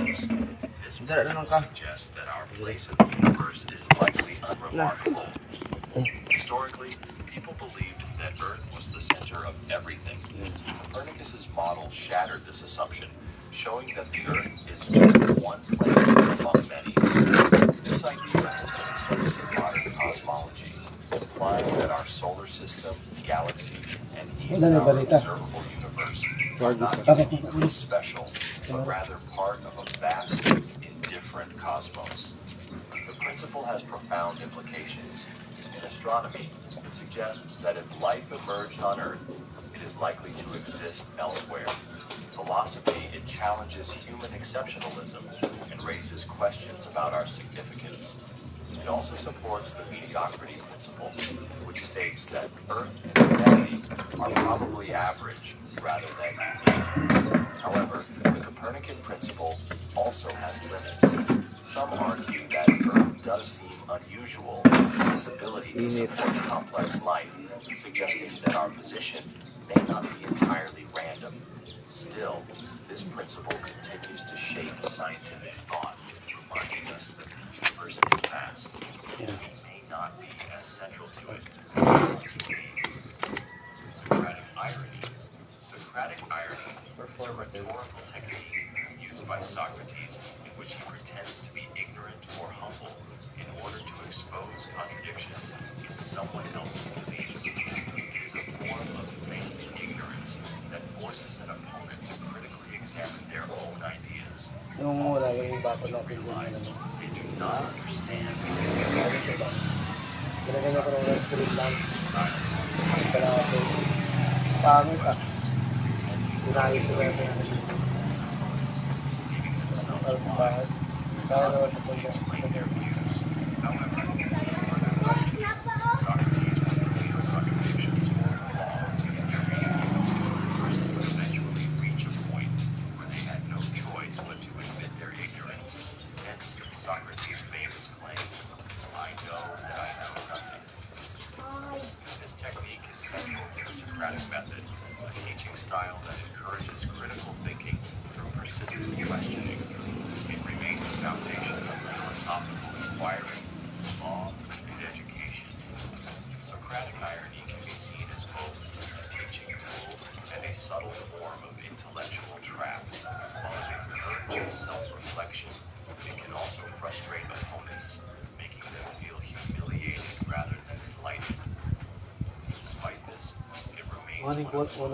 This principle suggests that our place in the universe is likely unremarkable. Historically, people believed that Earth was the center of everything. Copernicus's model shattered this assumption, showing that the Earth is just one planet among many. This idea has been extended to modern cosmology, implying that our solar system, galaxy, and even our observable universe are not uniquely special, but rather part of a vast, indifferent cosmos. The principle has profound implications. In astronomy, it suggests that if life emerged on Earth, it is likely to exist elsewhere. In philosophy, it challenges human exceptionalism and raises questions about our significance. It also supports the mediocrity principle, which states that Earth and humanity are probably average rather than unique. However, the Copernican principle also has limits. Some argue that Earth does seem unusual in its ability to support complex life, suggesting that our position may not be entirely random. Still, this principle continues to shape scientific thought, reminding us that the universe is vast, and we may not be as central to it as we once believed. Socratic irony. Socratic irony is a rhetorical technique used by Socrates in which he pretends to be ignorant or humble in order to expose contradictions in someone else's beliefs. It is a form of feigned ignorance that forces an opponent to critically examine their own ideas, to realize they do not understand leaving themselves wise, constantly explain their views. However, further questioning, Socrates would reveal contradictions or flaws in their reasoning. The person would eventually reach a point where they had no choice but to admit their ignorance. Hence, Socrates' famous claim, "I know that I know nothing." This technique is central to the Socratic method, a teaching style that encourages critical thinking through persistent questioning. It remains the foundation of philosophical inquiry, law, and education. Socratic irony can be seen as both a teaching tool and a subtle form of intellectual trap. While it encourages self-reflection, it can also frustrate opponents, making them feel humiliated rather than enlightened. Despite this, it remains one of the most powerful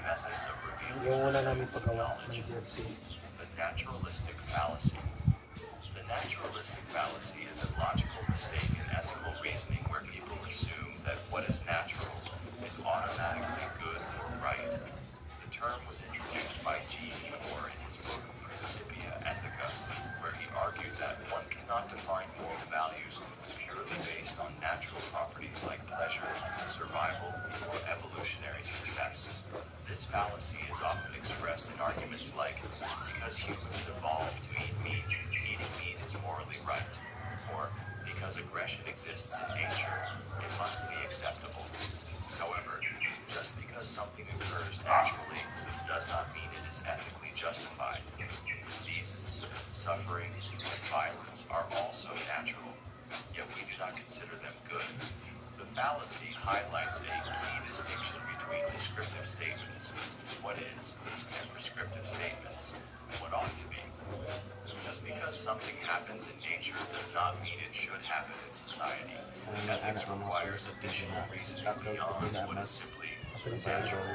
methods of revealing the limits of knowledge. The naturalistic fallacy. The naturalistic fallacy is a logical mistake in ethical reasoning where people assume that what is natural is automatically good or right. The term was introduced by G.B. Moore in his book Principia Ethica, where he argued that one cannot define moral values purely based on natural properties like pleasure, survival, or evolutionary success. This fallacy is often expressed in arguments like, because humans evolved to eat meat, eating meat is morally right, or because aggression exists in nature, it must be acceptable. However, just because something occurs naturally does not mean it is ethically justified. Diseases, suffering, and violence are also natural, yet we do not consider them good. The fallacy highlights a key distinction between descriptive statements, what is, and prescriptive statements, what ought to be. Just because something happens in nature does not mean it should happen in society. Ethics requires additional reasoning beyond what is simply natural.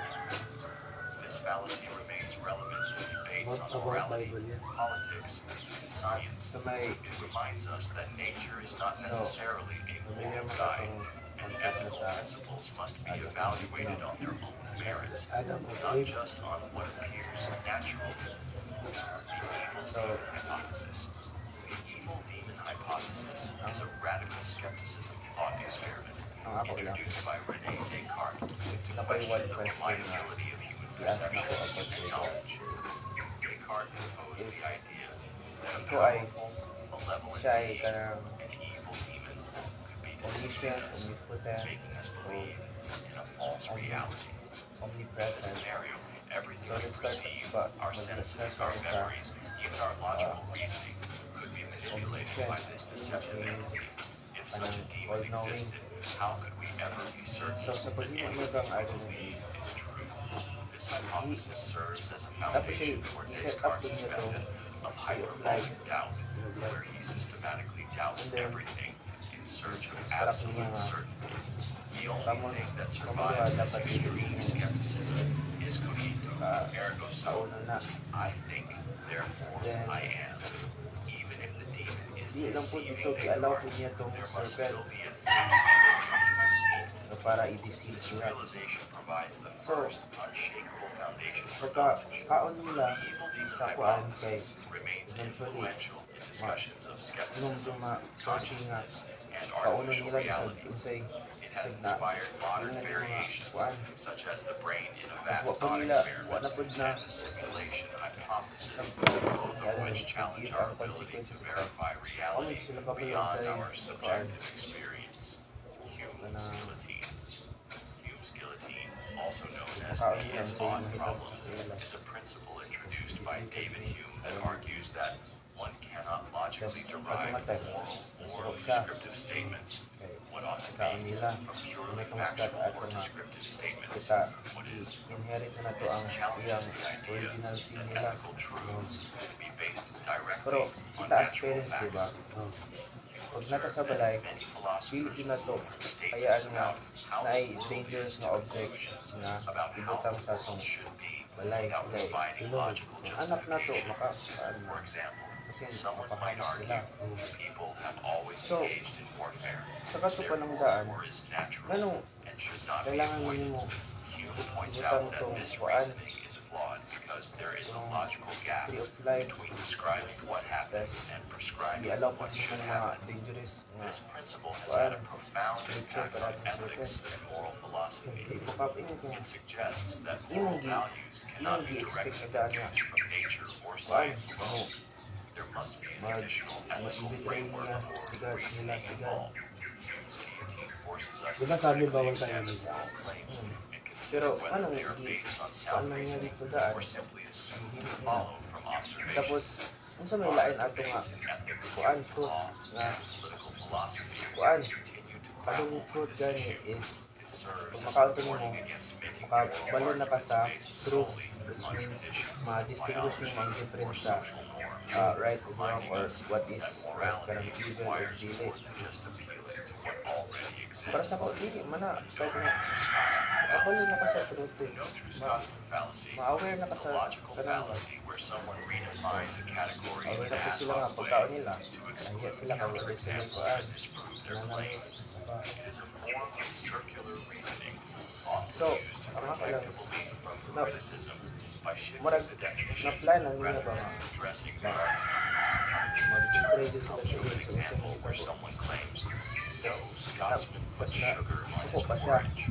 This fallacy remains relevant in debates on morality, politics, and science. It reminds us that nature is not necessarily a moral guide, and ethical principles must be evaluated on their own merits, not just on what appears natural. The evil demon hypothesis. The evil demon hypothesis is a radical skepticism thought experiment introduced by René Descartes to question the reliability of human perception and knowledge. Descartes proposed the idea that a powerful, malevolent being, an evil demon, could be deceiving us, making us believe in a false reality. In this scenario, everything we perceive, our senses, our memories, even our by this deceptive entity. If such a demon existed, how could we ever be certain So, sa that paghimo any niya of bang what ano we na believe is true? This hypothesis serves as a tapos siya, foundation for i-set up Descartes' din niya itong method of way of life. hyperbolic doubt, where he systematically doubts And then, everything in search of extract niya absolute nga, certainty. The only tamon, thing that pamuluha survives this dapat extreme i-set skepticism is cogito, ergo sum. kauna na. I think, therefore Then, I am. Even if the demon is di lang po deceiving dito, i-allow po Descartes, niya itong there must serpent still be a third entity in deceit. na para i-deceive This sila. realization provides the So, first unshakable foundation for pagka knowledge. kaon nila The evil demon sa kuan kay hypothesis remains eventually influential in discussions of nung skepticism, ma-searching nga consciousness, and kauno artificial nila sa reality. unsay It has na inspired modern yun na yung mga variations, kuan. such as the brain in a Tapos vat wa po thought nila, wa experiment na po na and the simulation hypothesis, sometimes both of kaya which challenge give our ang ability to consequences verify reality sila pa po yung beyond sa our kuan. subjective experience. Hume's Na- guillotine. Hume's guillotine, also known as Makaon the lang is sa on makita problem, sa ila. is a principle introduced by David Hume that argues that one cannot logically derive moral or descriptive statements what ought to Kaon be nila, from purely may itong factual start at or nga descriptive statements. kita What is inherit na nato this ang iyang challenges the idea original sin that nila. ethical truths can be based directly Pero on kita as natural parents, di ba? facts. Pag nata sa balay, Many pili philosophers din na to, move from statements kayaan nga about how na the ay world dangerous is na to object conclusions na about how ibutang the sa world atong should be balay. without Kay providing logical anak na to, justification. makapaan For na. example, Kasi someone might mapahamak argue sila. people have always So, engaged in warfare. Sa katupanang Therefore, daan, war is natural ganun, and should not be kailangan avoided. mo Hume points ibutang out that tong this kuan, reasoning is flawed because there is a logical gap tree of life, between describing what happened tas and prescribing i-allow po what din should ng mga happen. dangerous nga This principle has kuan. had a profound Nature impact para on sa ethics and moral philosophy. ipukapin ko It suggests that imong moral gi values cannot be gi-expect directly na nga deduced from nature or kuan science alone. There must be an additional ethical mag-betray framework nila or sigad nila reasoning sigad. involved. Hume's guillotine forces us Diba to sabi critically bawal tayo examine nila? moral claims and Pero consider whether anong they are gi based on kuan sound man nga reasoning dito daan. or simply assumed to follow from observations. Tapos unsa may lain ato nga Debates in ethics, kuan fruit law, nga and political philosophy kuan continue to kadung grapple fruit with this gani issue. is It serves kung as a makaunto warning nimo, against making makabalo na ka arguments sa based truth, solely which on means tradition, ma-distinguish mo ang biology, or difference sa social norms, right or wrong reminding or us what is that karang morality evil or requires dili. more than just appealing to what already exists. Para sa ko dili man na kahit nga No kabalo na ka sa truth eh. true Scotsman fallacy Ma-aware na ka is sa a logical kanang fallacy where someone redefines a category in aware an na po ad sila nga hoc pagkaon way nila. to Nahiya exclude sila kung wala sila counterexamples kuan. that disprove their claim. It is a form of circular reasoning, often So, used to ang mga protect a lang, belief from na- criticism by shifting Murag the definition na-planan nila rather ba than nga addressing the na argument. mag-betray sila sa Comes from iyo an sa example usang where ito. someone claims, no Scotsman puts Tapos na sugar on suko his pa siya. porridge.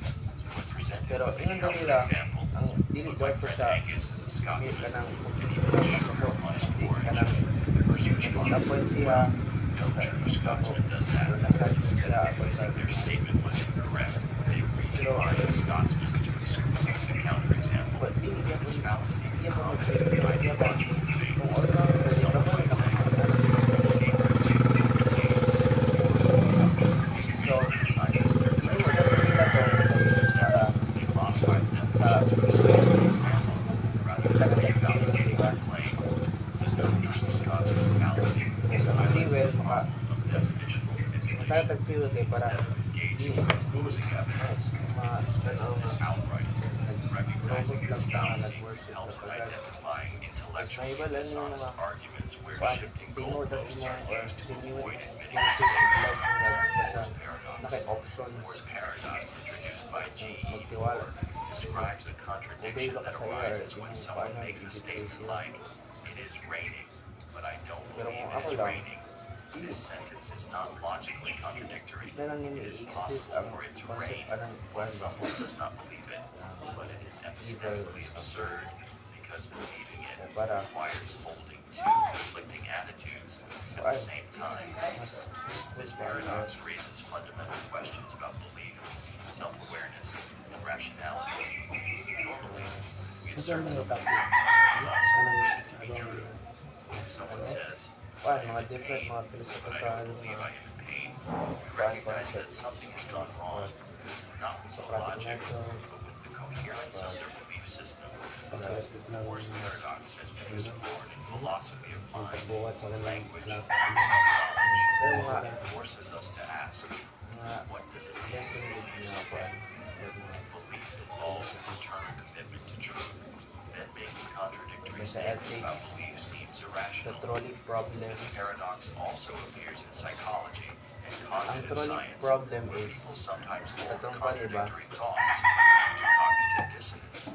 When presented Pero with a ingon daw counter nila, example, ang dili but daw my po friend siya Angus is a may Scotsman, kanang and he puts sugar on his di porridge. kanang The person responds, disappoint siya no true Scotsman does that. Instead of concluding their statement was incorrect, they redefine a Scotsman to exclude the counter example. but dili niya po This fallacy is niya po common mag-trace in sa siya ba ideological debates. kung ano ang Someone trace might say, so criticizes their hindi mo country. dapat nila to para They modify the definition to exclude the example, rather than reevaluating their claim. The no true Scotsman fallacy is sa highlights fuel the maka problem of definitional manipulation. tatag fuel kay para Instead of engaging in opposing evidence, it dismisses it outright. Recognizing this fallacy helps in identifying intellectually dishonest arguments where shifting goalposts are used to avoid admitting mistakes. Moore's paradox. option Moore's paradox, introduced by G. magtiwala. describes the contradiction Obey that ka sa iya, arises when kung someone paano makes a ibibigay statement siya. like, "It is raining, but I don't Pero believe kung it ako is lang, raining." This sentence is not logically contradictory. na lang nimo It is i-exist possible ang for it to concept rain anang when kuan ba. someone does not believe it, but it is epistemically absurd because believing it Para requires holding two conflicting attitudes at the same time. This paradox raises fundamental questions about belief, self-awareness, and rationality. Normally, we assert something, thus believing it to be true. If someone says, mga different mga philosophical Believe I am in pain. We kuan recognize that concept. something has gone wrong, not with the Socratic logic, method, but with the coherence of their belief system. pagkalapit ng Moore's paradox has been explored in philosophy of mind, pagbuhat sa kanilang language, lahat. and self-knowledge. Pero mga It forces us to ask, what does it mean lesson to with believe mga something? kuan. If belief involves an internal commitment to truth, then making contradictory Sa statements about ethics, belief seems The irrational. trolley problem. This paradox also appears in psychology and Ang cognitive trolley science. problem is, People sometimes hold katong pa, diba? contradictory thoughts due to cognitive dissonance.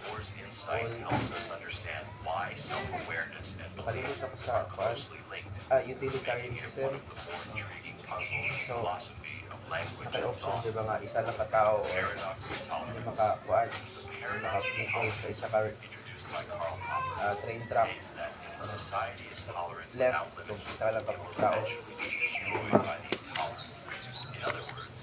Moore's insight All- helps us understand why self-awareness and belief Nakalimutan ko sa are closely linked, making it utilitarianism. one of the more intriguing puzzles of So, philosophy of language Sa kay and option, thought. di ba nga, isa lang katao or Paradox of hindi tolerance. makakuan, The hindi paradox of makapupol sa isa ka introduced by Karl Popper, train track states that if a society is tolerant left without kung limits, isa lang it will katao. eventually be destroyed by the intolerant. In other words,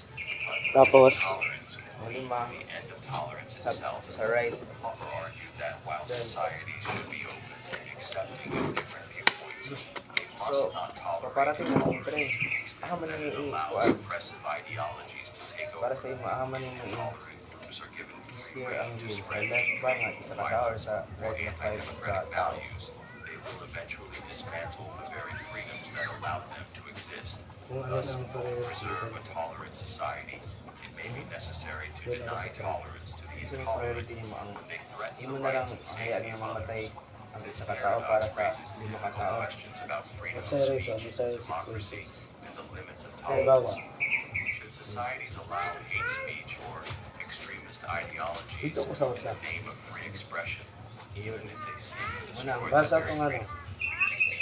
Tapos, tolerance will lead lima, to the end of tolerance sa, itself. sa right, Popper argued that while societies should be open and accepting of different viewpoints, they must so, not tolerate paparating na kong train. extremes that Ahaman niyo allow i-kuan, suppressive ideologies to take para over. sa imo, ahaman niyo Tolerant groups are given free i-steer rein ang to wheel sa spread left ba nga, hatred, isa katao or violence, sa or right na five anti-democratic katao. values. They will eventually dismantle the very freedoms that allowed them to exist. kung ano Thus, ang to preserve a priority. tolerant society, it may be necessary to deny tolerance to the Isa yung intolerant priority mo ang when they threaten imo the na lang rights and hayaan safety nga of mamatay others. ang This isa katao para paradox sa raises lima difficult katao. questions about freedom of Sa reason, speech, sa democracy, consequences. and the limits of Halimbawa, tolerance. Should societies allow hate speech or extremist ideologies dito ko sa in usa. the name of free expression, even if they seek to Unang, destroy Basa the kung very ano, freedom?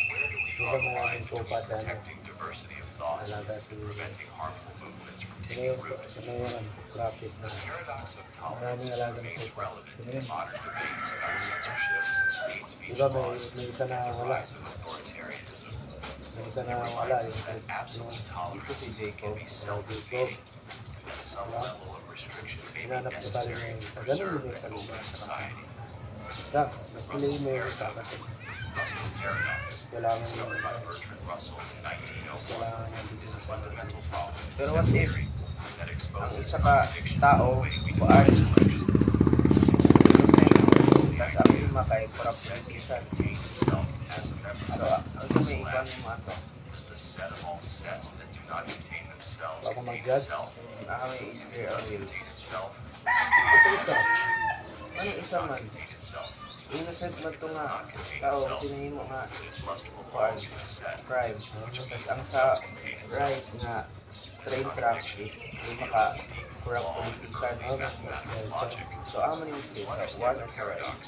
Where do we draw Diba the mga line po between pa sa ano, protecting diversity of thought alaga si and preventing harmful movements from sino taking yung root? sino yung ano, profit na The paradox of tolerance maraming alaga ng remains po. relevant Sino in yun? modern debates about censorship, hate speech Diba may, laws, may isa na and the wala. rise of authoritarianism. May isa It na wala. reminds us Yung, that absolute tolerance si can Jacob. be self-defeating, and that some level of restriction may be Hinanap ko tayo necessary ng to isa. Ganun preserve din an sa open society. isa. Mas piliin mo yung isa kasi Russell's paradox, kailangan mo discovered by Bertrand Russell in 1901, kailangan mo is a fundamental problem in Pero set what if theory that ang exposes isa ka contradictions in tao, the way we kuan, define emotions. tas ang lima kay Set corruption. can contain itself as a member Ano, of ano a sa may universal ikuan atom. mo ato? Does the set of all sets that do not contain themselves Bago contain mag-judge. itself? May i-steer ang Does wheel. contain itself? Isa isa. Ano isa man? Contain itself. Innocent man to Does nga. not contain Tao, itself. tinahimo nga It must belong in a set. crime. Which Tas means ang it sa does contain itself. right nga train track is lima ka corrupt politician. In mathematical logic. So, ang many To mistakes sa understand one the or sa right? paradox,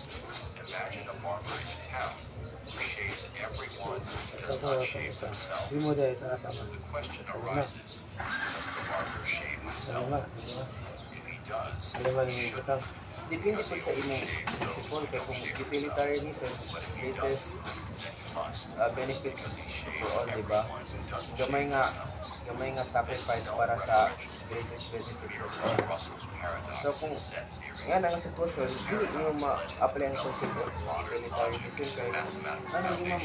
imagine a barber in a town who shaves everyone who does not shave themselves. Hindi mo dahil sa kasama. The question arises, does the barber shave Ano himself? nga, di ba? If he does, Ano man he yung should. ikatang. Depende po sa imong principle kay kung utilitarianism, But if he latest doesn't, then he must. benefits Because he shaves for all, di ba? everyone who doesn't Gamay shave nga, themselves. gamay nga sacrifice para sa greatest benefits of all. Russell's paradox So kung is set theory. yan ang sitwasyon, dili niyo ma-apply ang concept of utilitarianism kay ano yung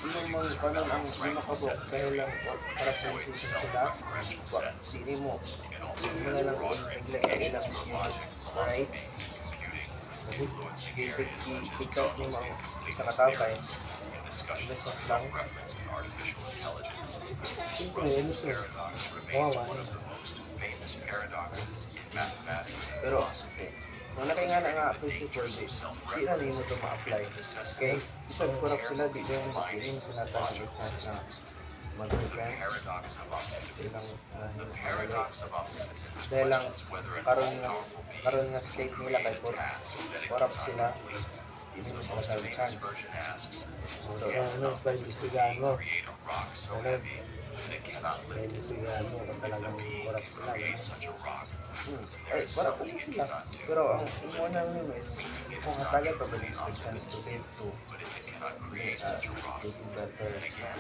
imong kanon ang lima ka book kaya lang para politician sila dili mo It also mo has na lang broader neglect ang implications ilang for logic, right philosophy, and computing, influencing basic areas such as because mo goals, ang isa completeness ka tao kay theories, and discussions on investment lang. self-reference and artificial intelligence. Siyempre, Russell's ano paradox remains Kawawa one eh. of the most famous paradoxes in mathematics and Pero philosophy. nung nakay nga na nga principle di na nimo to ma-apply kay isang corrupt sila di din mo sila tayo na The mag-replan paradox of omnipotence. silang The paradox of omnipotence dahil lang questions whether an all-powerful being karon nga state nila kay created a task that it corrupt cannot sila complete. hindi mo The sila most tayo famous chance version asks, so Ano ba yung istigaan mo? create a rock so heavy that it cannot May lift it. istigaan mo kung If the talagang being corrupt can sila. create such a rock, ay para po sila pero ang imo na nimo is kung hatagan pa ba yung chance to live to but if it cannot create such a rock, getting better then again,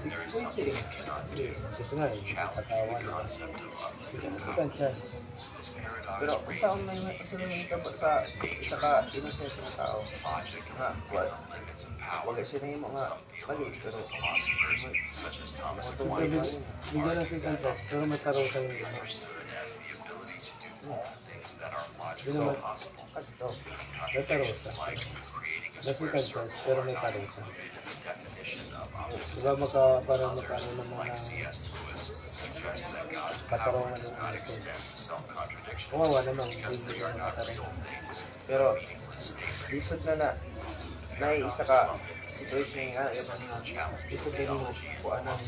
there is something it cannot do. Kasi nga, eh, Challenging katawan the na. concept of Bigyan unlimited mo power. second chance. This paradox pero kung saan raises may issues sila may about sa isa nature, ka innocent na tao logic, nga and what the limits influence and power. wag siya na yung mga Some mali, theologians pero and philosophers, such as Thomas Siyempre, Aquinas, Bigyan ng second test, pero may karusa yung gano'n. understood as the ability to do all things that are Yun logically naman, possible. kadto. Contradictions like creating a may square second circle test, pero are may not karusa. included in the definition of omnipotent. Diba parang magkano naman Like ng C.S. Lewis suggests that God's power katarungan does ng not aso. extend to self-contradictions Kawawa naman, because hindi they are naman not real katarungan. things, Pero, meaningless statements. lisod na naiisa ka situation nga, lisod na mo kung anong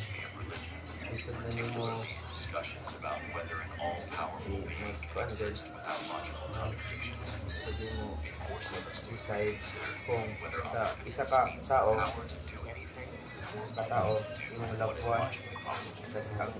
lisod na mo Discussions about whether an all-powerful being can exist without logical contradictions. sabi mo It forces us to decide kung whether isa ka tao, power to do anything isa ka tao, yung loved ones, tas ang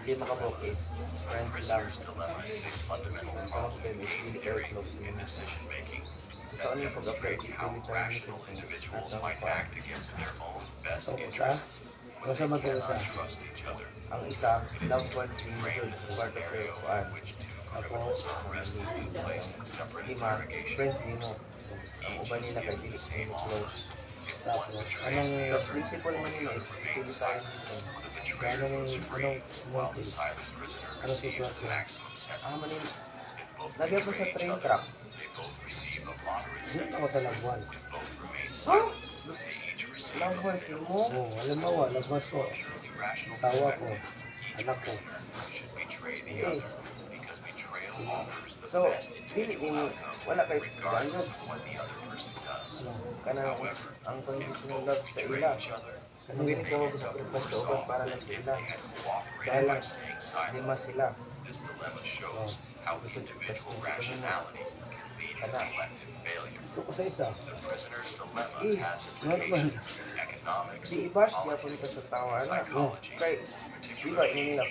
hindi makabok is friends lang. Prisoner's dilemma is a fundamental Some of problem them is really very close to in me. decision-making So that ano yung pag-apply demonstrates dito how literal rational mission individuals at might ang act against their own best Ito, isa? interests when Basta they mag-isa. cannot trust each other. ang isa, loved ones being Framed good, as a part of your scenario kuan. in which two Ako, criminals are arrested and placed in separate Lima, interrogation friends ni mo. rooms. Ang Each uban is nila kay given dili the same mo honor. close. If one tapos, betrays anong, the Tapos other, principle man nila is utilitarian mission. the betrayer goes free, while the silent prisoner Anong receives the sitwasyon? maximum Manin, sentence. If both lagyan mo sa betray each train other, track. they both receive a moderate hindi ako sentence. sa lagwan. If both remain silent, they each receive a Loved ones ni mo, Oo, alam mo, lagwas ko. purely rational Asawa ko, perspective. Each anak ko. prisoner should betray the Okay. other because betrayal offers the so, best dili individual mo, outcome wala kay regardless ganyan. of what the other person does. Kanang However, ang if conditional both love sa betray ila. each other, Kung they ginagawa ko end sa up purpose sa uban resolved para lang if sa they ila. had cooperated Dahil by lang, staying silent. lima sila. This dilemma shows how individual rationality can lead to collective failure. Gusto ko sa isa. The prisoner's dilemma Eh, has implications in economics, Di i-bash politics, gyapon ka sa tawa na. psychology, Kay, di ba, ini nila,